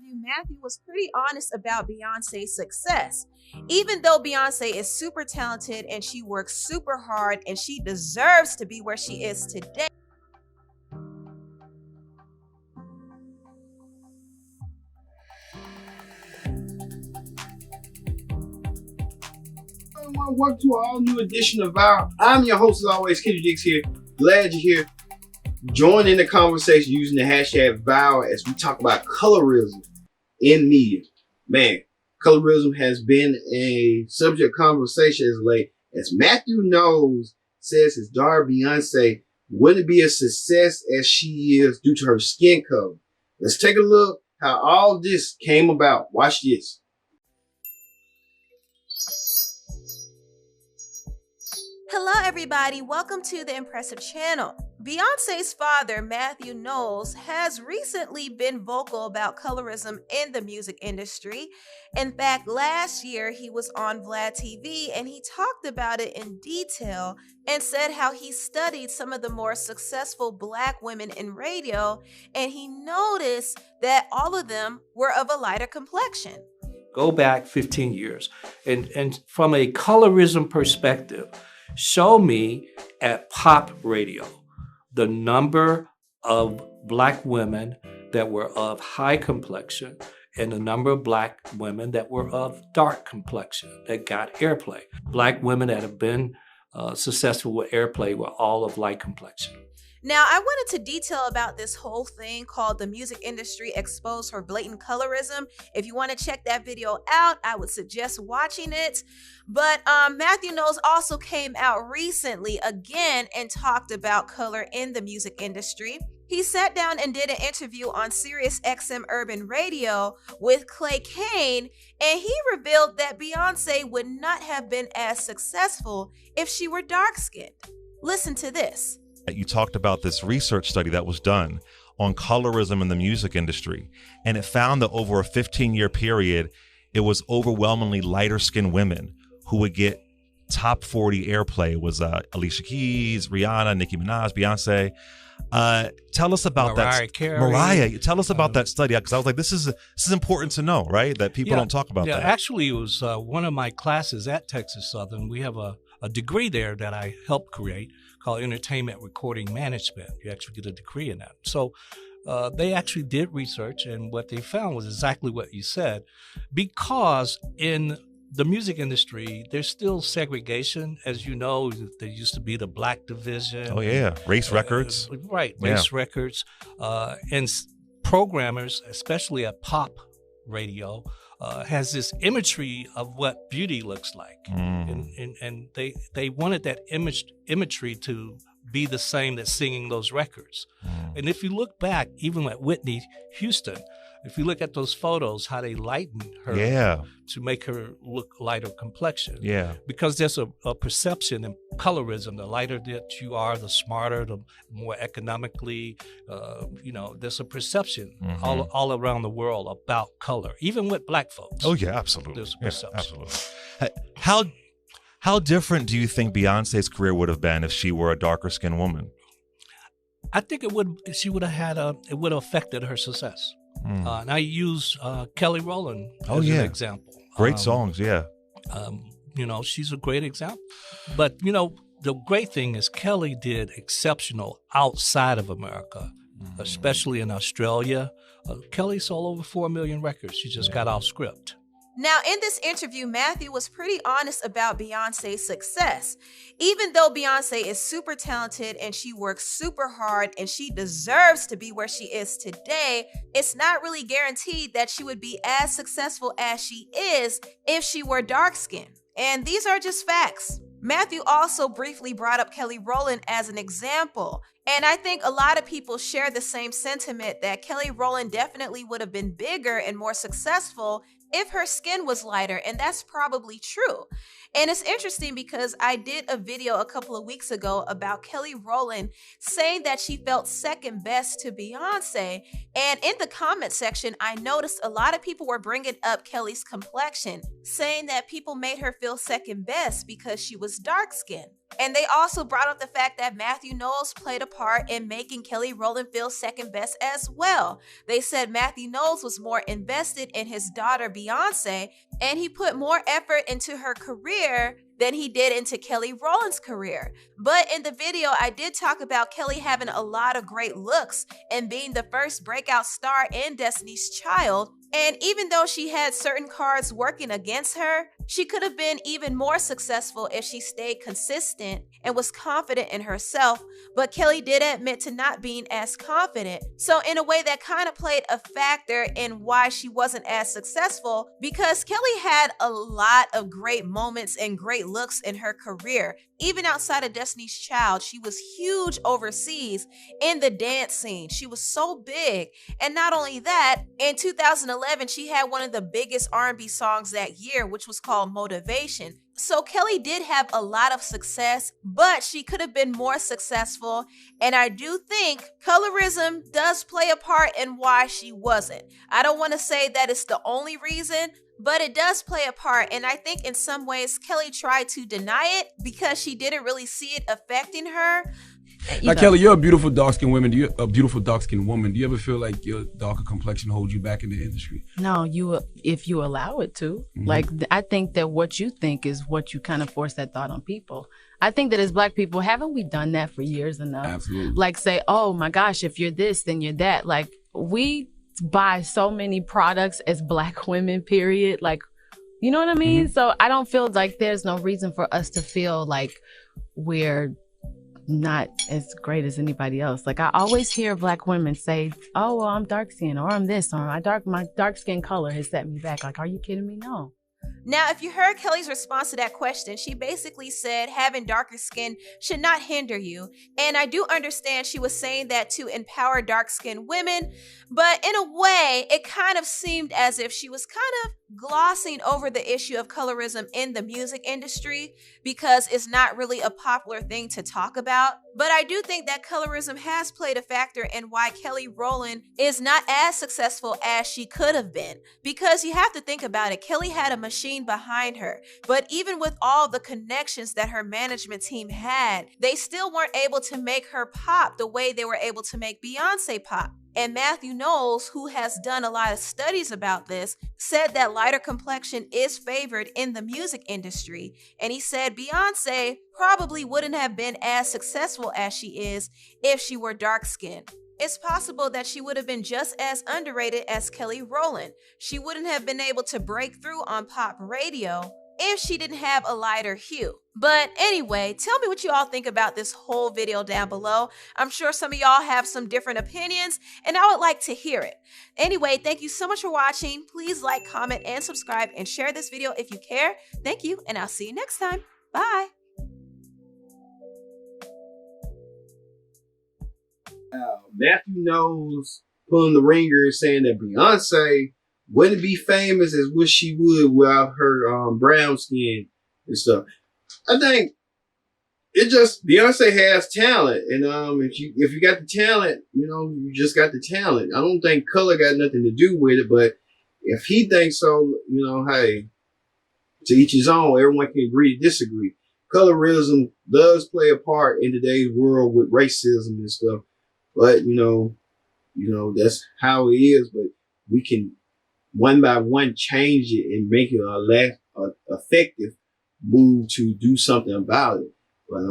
interview, Matthew was pretty honest about Beyonce's success. Even though Beyonce is super talented and she works super hard and she deserves to be where she is today. Welcome to an all-new edition of Viral. I'm your host, as always, Kitty Dix here. Glad you're here. Join in the conversation using the hashtag Viral as we talk about colorism in media. Man, colorism has been a subject of conversation as late as Matthew Knowles says his daughter Beyonce wouldn't be a success as she is due to her skin color. Let's take a look how all this came about. Watch this. Hello, everybody. Welcome to the Impressive Channel. Beyonce's father, Matthew Knowles, has recently been vocal about colorism in the music industry. In fact, last year he was on Vlad TV and he talked about it in detail and said how he studied some of the more successful Black women in radio and he noticed that all of them were of a lighter complexion. Go back 15 years and from a colorism perspective, show me at pop radio the number of Black women that were of high complexion and the number of Black women that were of dark complexion that got airplay. Black women that have been successful with airplay were all of light complexion. Now, I wanted to detail about this whole thing called The Music Industry Exposed for Blatant Colorism. If you want to check that video out, I would suggest watching it. But Matthew Knowles also came out recently again and talked about color in the music industry. He sat down and did an interview on Sirius XM Urban Radio with Clay Kane, and he revealed that Beyonce would not have been as successful if she were dark-skinned. Listen to this. You talked about this research study that was done on colorism in the music industry, and it found that over a 15-year period, it was overwhelmingly lighter-skinned women who would get top 40 airplay. It was Alicia Keys, Rihanna, Nicki Minaj, Beyonce. Tell us about Mariah, tell us about that study, because I was like, this is important to know, right? That people don't talk about that. Actually, it was one of my classes at Texas Southern. We have a degree there that I helped create called Entertainment Recording Management. You actually get a degree in that. So they actually did research, and what they found was exactly what you said, because in the music industry, there's still segregation. As you know, there used to be the Black division. Oh, yeah. Race records. Right. Race records. And programmers, especially at pop radio, has this imagery of what beauty looks like. And they wanted that imagery to be the same that's singing those records. And if you look back, even at Whitney Houston, if you look at those photos, how they lightened her to make her look lighter complexion. Yeah. Because there's a perception in colorism, the lighter that you are, the smarter, the more economically, there's a perception all around the world about color, even with Black folks. Oh, yeah, absolutely. There's a perception. Absolutely. How different do you think Beyonce's career would have been if she were a darker skinned woman? I think it would have affected her success. And I use Kelly Rowland as an example. Great songs, she's a great example. But, the great thing is Kelly did exceptional outside of America, especially in Australia. Kelly sold over 4 million records. She just got off script. Now, in this interview, Matthew was pretty honest about Beyonce's success. Even though Beyonce is super talented and she works super hard and she deserves to be where she is today, it's not really guaranteed that she would be as successful as she is if she were dark-skinned. And these are just facts. Matthew also briefly brought up Kelly Rowland as an example. And I think a lot of people share the same sentiment that Kelly Rowland definitely would have been bigger and more successful if her skin was lighter, and that's probably true. And it's interesting because I did a video a couple of weeks ago about Kelly Rowland saying that she felt second best to Beyonce. And in the comment section, I noticed a lot of people were bringing up Kelly's complexion, saying that people made her feel second best because she was dark skinned. And they also brought up the fact that Matthew Knowles played a part in making Kelly Rowland feel second best as well. They said Matthew Knowles was more invested in his daughter Beyonce, and he put more effort into her career than he did into Kelly Rowland's career. But in the video, I did talk about Kelly having a lot of great looks and being the first breakout star in Destiny's Child. And even though she had certain cards working against her, she could have been even more successful if she stayed consistent and was confident in herself. But Kelly did admit to not being as confident. So in a way, that kind of played a factor in why she wasn't as successful, because Kelly had a lot of great moments and great looks in her career. Even outside of Destiny's Child, she was huge overseas in the dance scene. She was so big. And not only that, in 2011, she had one of the biggest R&B songs that year, which was called Motivation. So Kelly did have a lot of success, but she could have been more successful. And I do think colorism does play a part in why she wasn't. I don't want to say that it's the only reason, but it does play a part. And I think in some ways, Kelly tried to deny it because she didn't really see it affecting her. Now, Kelly, you're a beautiful dark-skinned woman. Do you ever feel like your darker complexion holds you back in the industry? No, if you allow it to. Mm-hmm. Like, I think that what you think is what you kind of force that thought on people. I think that as Black people, haven't we done that for years enough? Absolutely. Like, say, oh my gosh, if you're this, then you're that. Like, we buy so many products as Black women, period. Like, you know what I mean? Mm-hmm. So I don't feel like there's no reason for us to feel like we're not as great as anybody else. Like, I always hear Black women say, oh, well, I'm dark skinned, or I'm this, or my dark skin color has set me back. Like, are you kidding me? No. Now, if you heard Kelly's response to that question, she basically said having darker skin should not hinder you. And I do understand she was saying that to empower dark-skinned women, but in a way, it kind of seemed as if she was kind of glossing over the issue of colorism in the music industry because it's not really a popular thing to talk about. But I do think that colorism has played a factor in why Kelly Rowland is not as successful as she could have been. Because you have to think about it, Kelly had a machine behind her, but even with all the connections that her management team had, they still weren't able to make her pop the way they were able to make Beyonce pop. And Matthew Knowles, who has done a lot of studies about this, said that lighter complexion is favored in the music industry. And he said Beyonce probably wouldn't have been as successful as she is if she were dark-skinned. It's possible that she would have been just as underrated as Kelly Rowland. She wouldn't have been able to break through on pop radio if she didn't have a lighter hue. But anyway, tell me what you all think about this whole video down below. I'm sure some of y'all have some different opinions, and I would like to hear it. Anyway, thank you so much for watching. Please like, comment, and subscribe, and share this video if you care. Thank you, and I'll see you next time. Bye. Matthew Knowles pulling the ringer and saying that Beyonce wouldn't be famous as what she would without her brown skin and stuff. I think it just, Beyonce has talent, and if you got the talent, you just got the talent. I don't think color got nothing to do with it, but if he thinks so, hey, to each his own. Everyone can agree to disagree. Colorism does play a part in today's world with racism and stuff, but that's how it is. But we can one by one change it and make it a less effective move to do something about it. But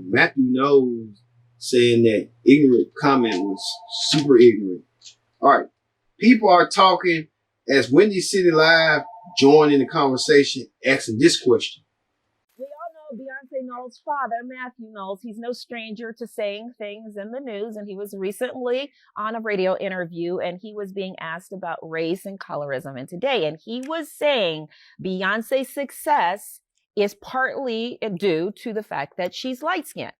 Matthew Knowles saying that ignorant comment was super ignorant. All right, people are talking as Wendy City Live joined in the conversation, asking this question. We all know Beyonce Knowles' father, Matthew Knowles. He's no stranger to saying things in the news, and he was recently on a radio interview, and he was being asked about race and colorism in today, and he was saying Beyonce's success is partly due to the fact that she's light-skinned.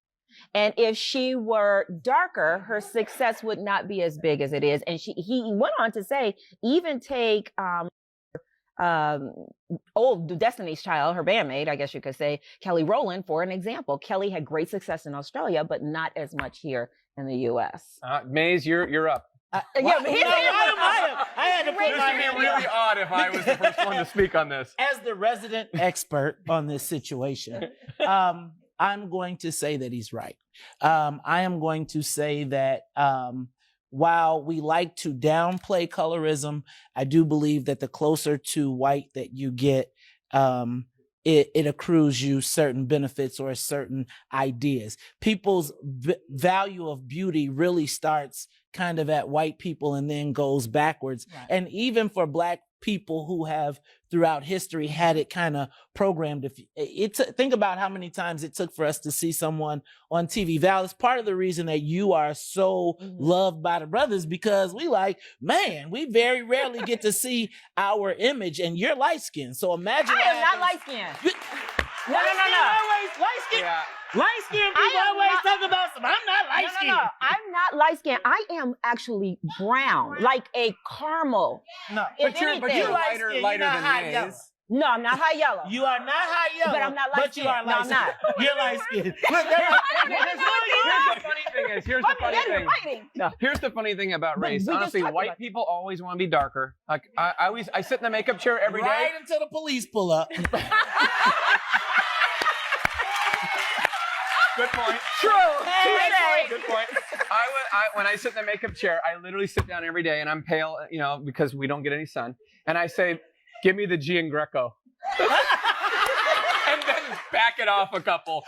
And if she were darker, her success would not be as big as it is. And he went on to say, even take old Destiny's Child, her bandmate, I guess you could say, Kelly Rowland, for an example. Kelly had great success in Australia, but not as much here in the U.S. Maze, you're up. Yeah, but I had to put my hand. It would be really odd if I was the first one to speak on this. As the resident expert on this situation, I'm going to say that he's right. I am going to say that while we like to downplay colorism, I do believe that the closer to white that you get, it accrues you certain benefits or certain ideas. People's value of beauty really starts kind of at white people and then goes backwards. Right. And even for Black people who have throughout history had it kind of programmed. Think about how many times it took for us to see someone on TV. Val, it's part of the reason that you are so loved by the brothers, because we we very rarely get to see our image, and you're light skinned. So imagine I am not light skinned. No. Light skinned. Yeah. Light skinned people always talk about some. I'm not light skinned. No. I'm not light skinned. I am actually brown, like a caramel. No, but you're lighter than me. No, I'm not high yellow. You are not high yellow. But I'm not light skinned. But you are light skinned. You're light skinned. Here's the funny thing about race. Honestly, white people always want to be darker. Like I sit in the makeup chair every day. Right until the police pull up. Good point. True. Good point. When I sit in the makeup chair, I literally sit down every day, and I'm pale, because we don't get any sun. And I say, "Give me the Greco," and then back it off a couple.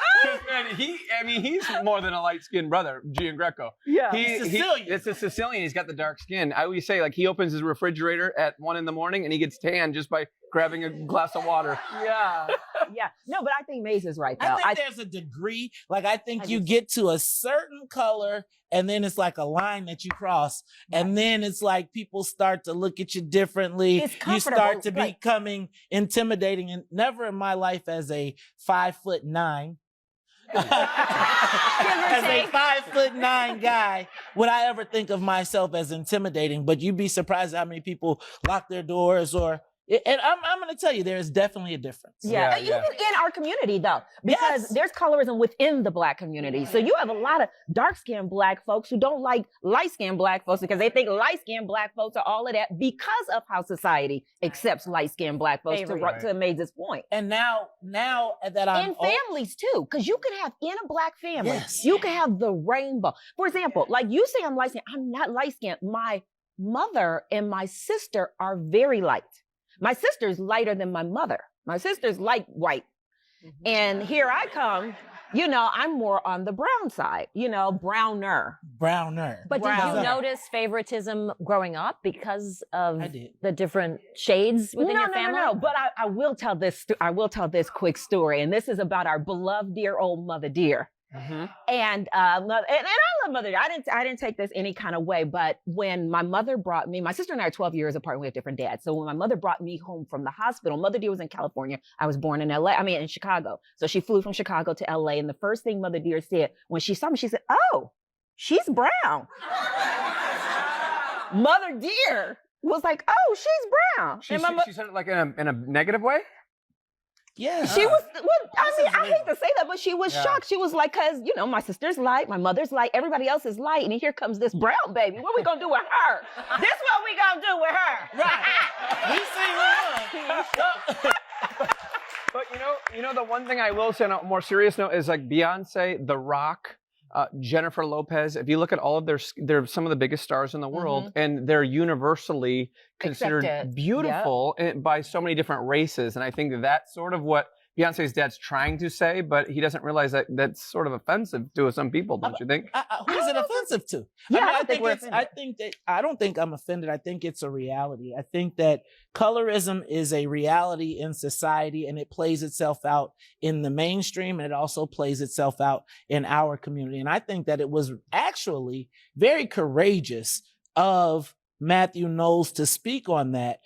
Man, he's more than a light-skinned brother, Greco. Yeah, he's Sicilian. It's a Sicilian. He's got the dark skin. I always say, he opens his refrigerator at 1 a.m. and he gets tan just by grabbing a glass of water. Yeah. No, but I think Maze is right, though. I think there's a degree. I think you get to a certain color, and then it's like a line that you cross. Right. And then it's like people start to look at you differently. You start to becoming intimidating. And never in my life as a 5'9", as a 5'9" guy, would I ever think of myself as intimidating. But you'd be surprised how many people lock their doors and I'm going to tell you, there is definitely a difference. Yeah. Even in our community, though, because there's colorism within the Black community. So you have a lot of dark-skinned Black folks who don't like light-skinned Black folks because they think light-skinned Black folks are all of that because of how society accepts light-skinned Black folks, to Maze's point. And now that I'm... In families, too, because you can have, in a Black family, you can have the rainbow. For example, you say I'm light-skinned. I'm not light-skinned. My mother and my sister are very light. My sister's lighter than my mother. My sister's light white. And here I come, I'm more on the brown side, browner. But did you notice favoritism growing up because of the different shades within your family? No. But I will tell this quick story. And this is about our beloved dear old Mother Dear. And I love Mother Dear. I didn't take this any kind of way, but when my mother brought me, my sister and I are 12 years apart, and we have different dads. So when my mother brought me home from the hospital, Mother Dear was in California. I was born in in Chicago. So she flew from Chicago to LA. And the first thing Mother Dear said when she saw me, she said, "Oh, she's brown." Mother Dear was like, "Oh, she's brown." She said it in a negative way? Yeah. She was, I hate to say that, but she was shocked. She was like, because, my sister's light, my mother's light, everybody else is light, and here comes this brown baby. What are we going to do with her? This is what we going to do with her. Right. But, the one thing I will say on a more serious note is Beyonce, The Rock, Jennifer Lopez. If you look at all of they're some of the biggest stars in the world, and they're universally considered beautiful by so many different races. And I think that's sort of what Beyonce's dad's trying to say, but he doesn't realize that that's sort of offensive to some people, don't you think? Who is it offensive to? I don't think I'm offended. I think it's a reality. I think that colorism is a reality in society, and it plays itself out in the mainstream, and it also plays itself out in our community. And I think that it was actually very courageous of Matthew Knowles to speak on that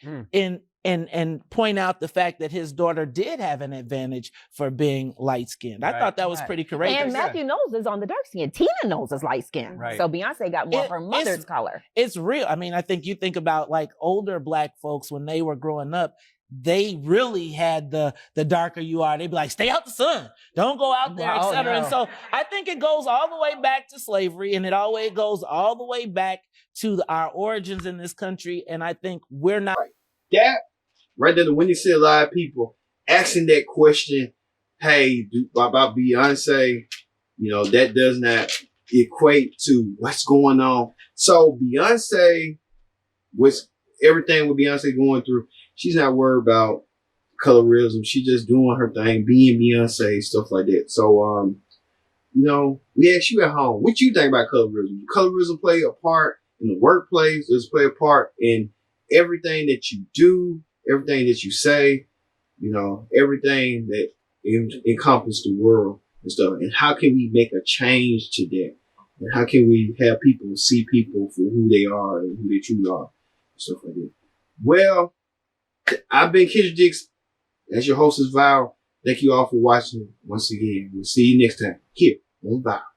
and point out the fact that his daughter did have an advantage for being light-skinned. I thought that was pretty courageous. And Matthew Knowles is on the dark skin. Tina Knowles is light-skinned. Right. So Beyonce got more of her mother's color. It's real. I think you think about older Black folks when they were growing up, they really had the darker you are. They'd be like, stay out the sun. Don't go out there, etc. And so I think it goes all the way back to slavery, and it always goes all the way back to our origins in this country. And I think we're not... That, right there, when you see a lot of people asking that question, hey, about Beyonce, you know, that does not equate to what's going on. So Beyonce, with everything with Beyonce going through, she's not worried about colorism. She's just doing her thing, being Beyonce, stuff like that. So, you know, we ask you at home, what you think about colorism? Does colorism play a part in the workplace? Does it play a part in everything that you do, everything that you say, you know, everything that encompasses the world and stuff? And how can we make a change to that? And how can we have people see people for who they are and who they truly are and stuff like that? Well, I've been Kendrick Dix. That's your hostess, Val. Thank you all for watching once again. We'll see you next time here on Val.